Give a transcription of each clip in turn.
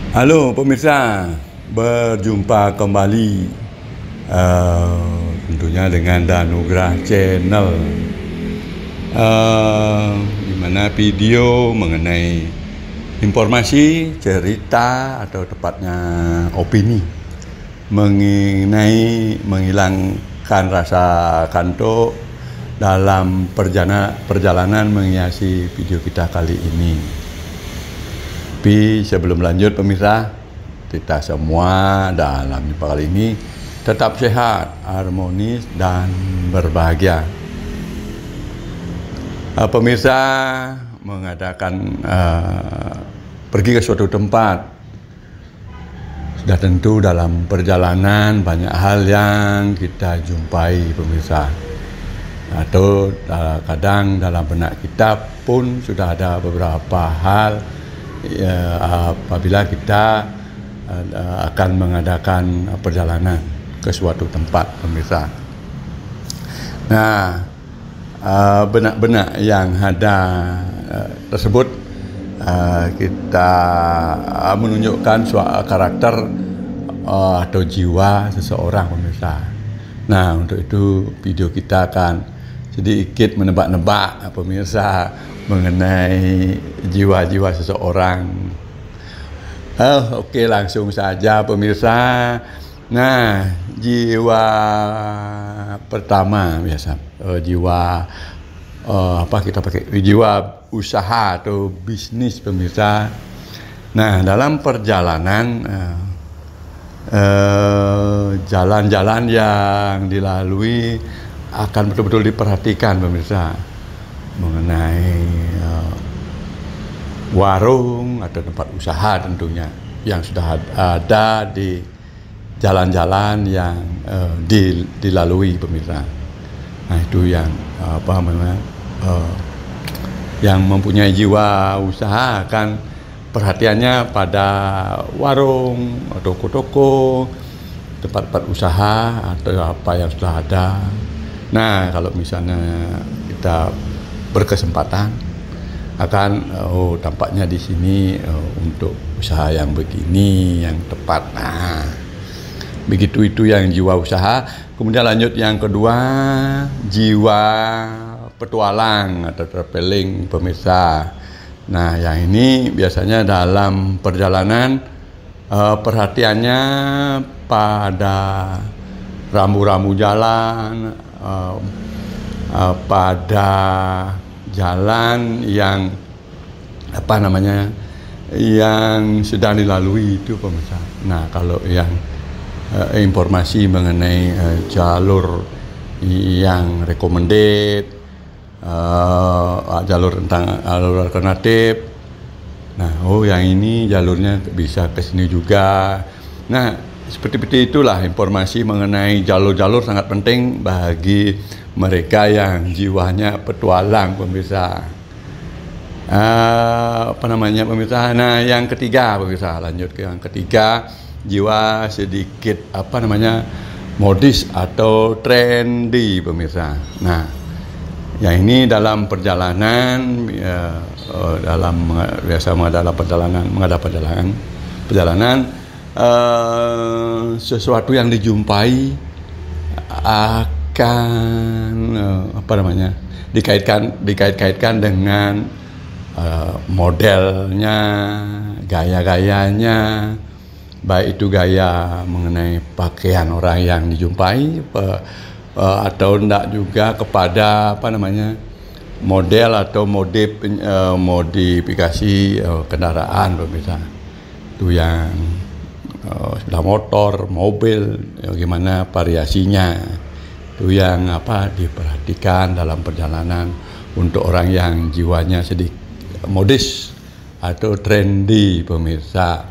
Halo pemirsa, berjumpa kembali tentunya dengan Danugrah Channel, di mana video mengenai informasi, cerita atau tepatnya opini mengenai menghilangkan rasa kantuk dalam perjalanan menghiasi video kita kali ini. Tapi sebelum lanjut pemirsa, kita semua dalam jumpa kali ini tetap sehat, harmonis, dan berbahagia. Pemirsa mengadakan pergi ke suatu tempat, sudah tentu dalam perjalanan banyak hal yang kita jumpai pemirsa. Atau kadang dalam benak kita pun sudah ada beberapa hal apabila kita akan mengadakan perjalanan ke suatu tempat pemirsa. Nah, benak-benak yang ada tersebut kita menunjukkan karakter atau jiwa seseorang pemirsa. Nah, untuk itu video kita akan sedikit menebak-nebak pemirsa mengenai jiwa-jiwa seseorang. Oke, langsung saja pemirsa. Nah, jiwa pertama biasa jiwa kita pakai jiwa usaha atau bisnis pemirsa. Nah, dalam perjalanan jalan-jalan yang dilalui akan betul-betul diperhatikan pemirsa mengenai warung atau tempat usaha tentunya yang sudah ada di jalan-jalan yang dilalui pemirsa. Nah, itu yang yang mempunyai jiwa usaha akan perhatiannya pada warung atau toko-toko, tempat-tempat usaha atau apa yang sudah ada. Nah, kalau misalnya kita berkesempatan akan tampaknya di sini untuk usaha yang begini yang tepat. Nah, begitu itu yang jiwa usaha. Kemudian lanjut yang kedua, jiwa petualang atau traveling pemirsa. Nah, yang ini biasanya dalam perjalanan perhatiannya pada rambu-rambu jalan, pada jalan yang yang sedang dilalui itu pemirsa. Nah, kalau yang informasi mengenai jalur yang recommended, jalur tentang jalur alternatif. Nah, yang ini jalurnya bisa ke sini juga. Nah, seperti itulah informasi mengenai jalur-jalur sangat penting bagi mereka yang jiwanya petualang pemirsa. Pemirsa. Nah, yang ketiga pemirsa, lanjut ke yang ketiga, jiwa sedikit modis atau trendy pemirsa. Nah, yang ini dalam perjalanan perjalanan sesuatu yang dijumpai akan dikait-kaitkan dengan modelnya, gaya-gayanya, baik itu gaya mengenai pakaian orang yang dijumpai atau enggak juga kepada model atau modifikasi kendaraan pemirsa. Itu yang sepeda motor, mobil, gimana variasinya. Itu yang diperhatikan dalam perjalanan untuk orang yang jiwanya sedikit modis atau trendy pemirsa.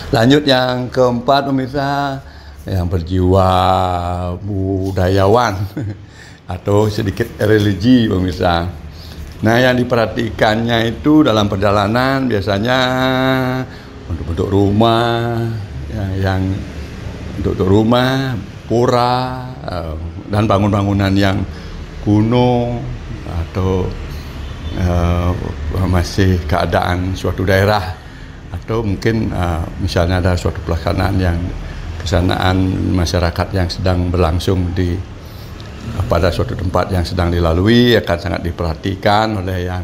Lanjut yang keempat pemirsa, yang berjiwa budayawan atau sedikit religi pemirsa. Nah, yang diperhatikannya itu dalam perjalanan biasanya untuk rumah, untuk rumah, pura, dan bangunan-bangunan yang kuno atau masih keadaan suatu daerah atau mungkin misalnya ada suatu pelaksanaan masyarakat yang sedang berlangsung pada suatu tempat yang sedang dilalui, akan sangat diperhatikan oleh yang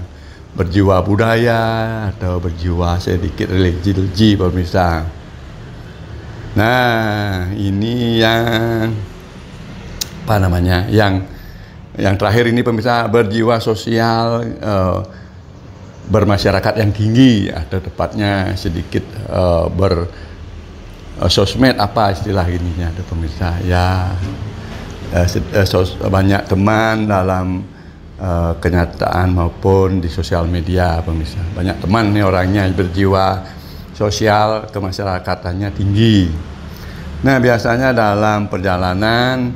berjiwa budaya atau berjiwa sedikit religi pemirsa. Nah, ini yang yang terakhir ini pemirsa, berjiwa sosial, bermasyarakat yang tinggi, atau tepatnya sedikit sosmed, apa istilah ininya pemirsa ya, banyak teman dalam kenyataan maupun di sosial media pemirsa. Banyak teman nih orangnya, berjiwa sosial kemasyarakatannya tinggi. Nah, biasanya dalam perjalanan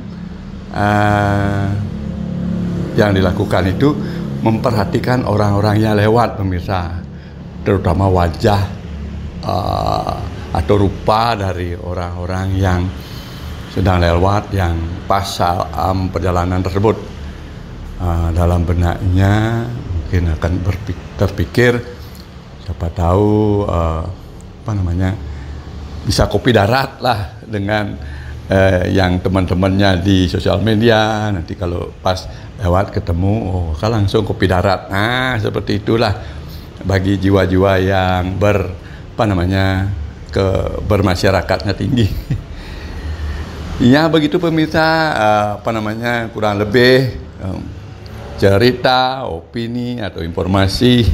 yang dilakukan itu memperhatikan orang-orang yang lewat pemirsa, terutama wajah atau rupa dari orang-orang yang sedang lewat yang pas perjalanan tersebut. Dalam benaknya mungkin akan terpikir, siapa tahu bisa kopi darat lah dengan yang teman-temannya di sosial media. Nanti kalau pas lewat ketemu, kan langsung kopi darat. Nah, seperti itulah bagi jiwa-jiwa yang bermasyarakatnya tinggi. Ya, begitu pemirsa, kurang lebih cerita, opini atau informasi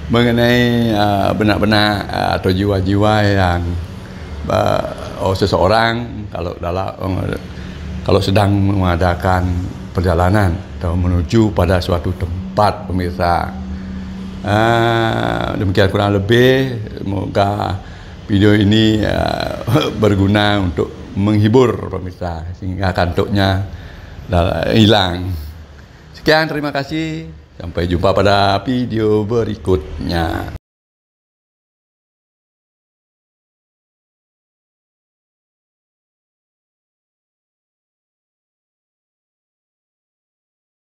mengenai benak-benak atau jiwa-jiwa yang seseorang kalau sedang mengadakan perjalanan atau menuju pada suatu tempat pemirsa. Demikian kurang lebih, semoga video ini berguna untuk menghibur pemirsa sehingga kantuknya hilang. Sekian, terima kasih, sampai jumpa pada video berikutnya.